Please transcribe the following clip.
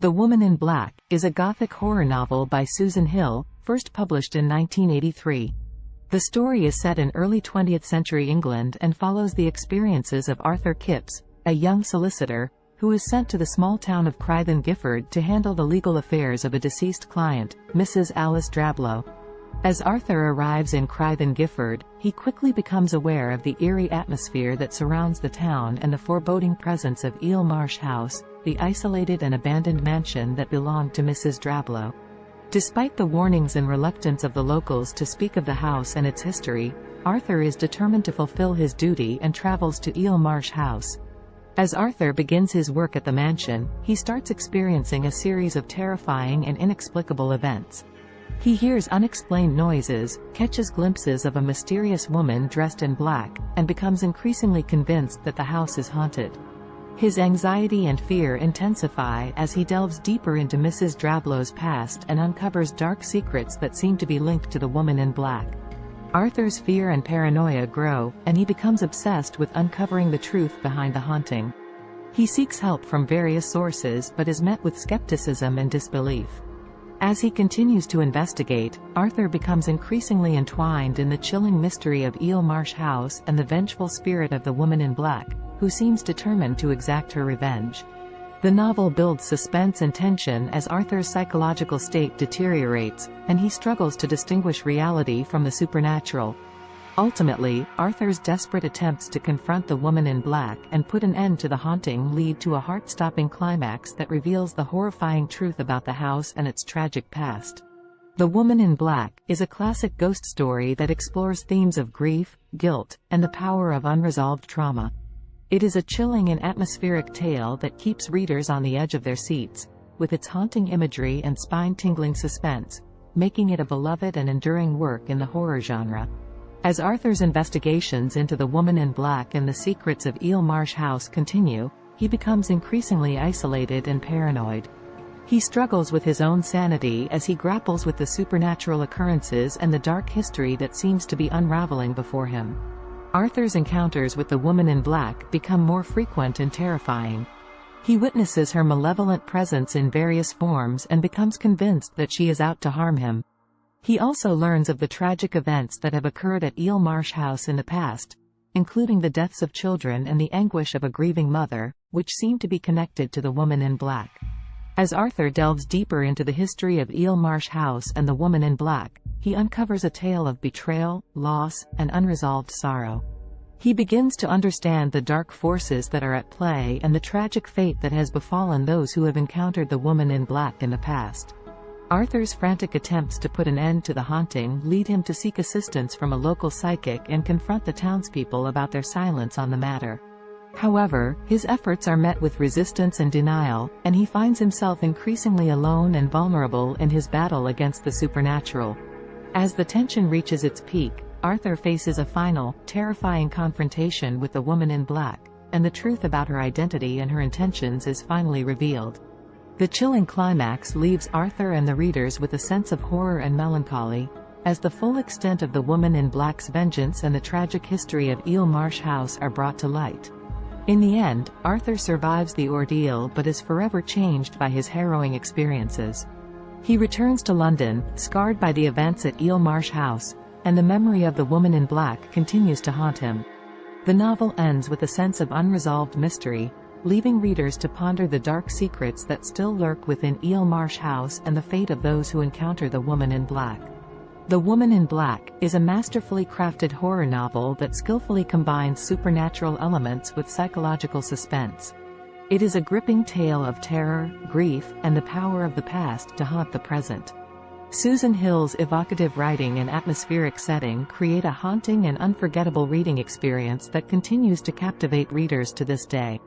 The Woman in Black is a Gothic horror novel by Susan Hill, first published in 1983. The story is set in early 20th century England and follows the experiences of Arthur Kipps, a young solicitor, who is sent to the small town of Crythen Gifford to handle the legal affairs of a deceased client, Mrs. Alice Drablow. As Arthur arrives in Crythen Gifford, he quickly becomes aware of the eerie atmosphere that surrounds the town and the foreboding presence of Eel Marsh House, the isolated and abandoned mansion that belonged to Mrs. Drablow. Despite the warnings and reluctance of the locals to speak of the house and its history, Arthur is determined to fulfill his duty and travels to Eel Marsh House. As Arthur begins his work at the mansion, he starts experiencing a series of terrifying and inexplicable events. He hears unexplained noises, catches glimpses of a mysterious woman dressed in black, and becomes increasingly convinced that the house is haunted. His anxiety and fear intensify as he delves deeper into Mrs. Drablow's past and uncovers dark secrets that seem to be linked to the Woman in Black. Arthur's fear and paranoia grow, and he becomes obsessed with uncovering the truth behind the haunting. He seeks help from various sources but is met with skepticism and disbelief. As he continues to investigate, Arthur becomes increasingly entwined in the chilling mystery of Eel Marsh House and the vengeful spirit of the Woman in Black, who seems determined to exact her revenge. The novel builds suspense and tension as Arthur's psychological state deteriorates, and he struggles to distinguish reality from the supernatural. Ultimately, Arthur's desperate attempts to confront the Woman in Black and put an end to the haunting lead to a heart-stopping climax that reveals the horrifying truth about the house and its tragic past. The Woman in Black is a classic ghost story that explores themes of grief, guilt, and the power of unresolved trauma. It is a chilling and atmospheric tale that keeps readers on the edge of their seats, with its haunting imagery and spine-tingling suspense, making it a beloved and enduring work in the horror genre. As Arthur's investigations into the Woman in Black and the secrets of Eel Marsh House continue, he becomes increasingly isolated and paranoid. He struggles with his own sanity as he grapples with the supernatural occurrences and the dark history that seems to be unraveling before him. Arthur's encounters with the Woman in Black become more frequent and terrifying. He witnesses her malevolent presence in various forms and becomes convinced that she is out to harm him. He also learns of the tragic events that have occurred at Eel Marsh House in the past, including the deaths of children and the anguish of a grieving mother, which seem to be connected to the Woman in Black. As Arthur delves deeper into the history of Eel Marsh House and the Woman in Black, he uncovers a tale of betrayal, loss, and unresolved sorrow. He begins to understand the dark forces that are at play and the tragic fate that has befallen those who have encountered the Woman in Black in the past. Arthur's frantic attempts to put an end to the haunting lead him to seek assistance from a local psychic and confront the townspeople about their silence on the matter. However, his efforts are met with resistance and denial, and he finds himself increasingly alone and vulnerable in his battle against the supernatural. As the tension reaches its peak, Arthur faces a final, terrifying confrontation with the Woman in Black, and the truth about her identity and her intentions is finally revealed. The chilling climax leaves Arthur and the readers with a sense of horror and melancholy, as the full extent of the Woman in Black's vengeance and the tragic history of Eel Marsh House are brought to light. In the end, Arthur survives the ordeal but is forever changed by his harrowing experiences. He returns to London, scarred by the events at Eel Marsh House, and the memory of the Woman in Black continues to haunt him. The novel ends with a sense of unresolved mystery, leaving readers to ponder the dark secrets that still lurk within Eel Marsh House and the fate of those who encounter the Woman in Black. The Woman in Black is a masterfully crafted horror novel that skillfully combines supernatural elements with psychological suspense. It is a gripping tale of terror, grief, and the power of the past to haunt the present. Susan Hill's evocative writing and atmospheric setting create a haunting and unforgettable reading experience that continues to captivate readers to this day.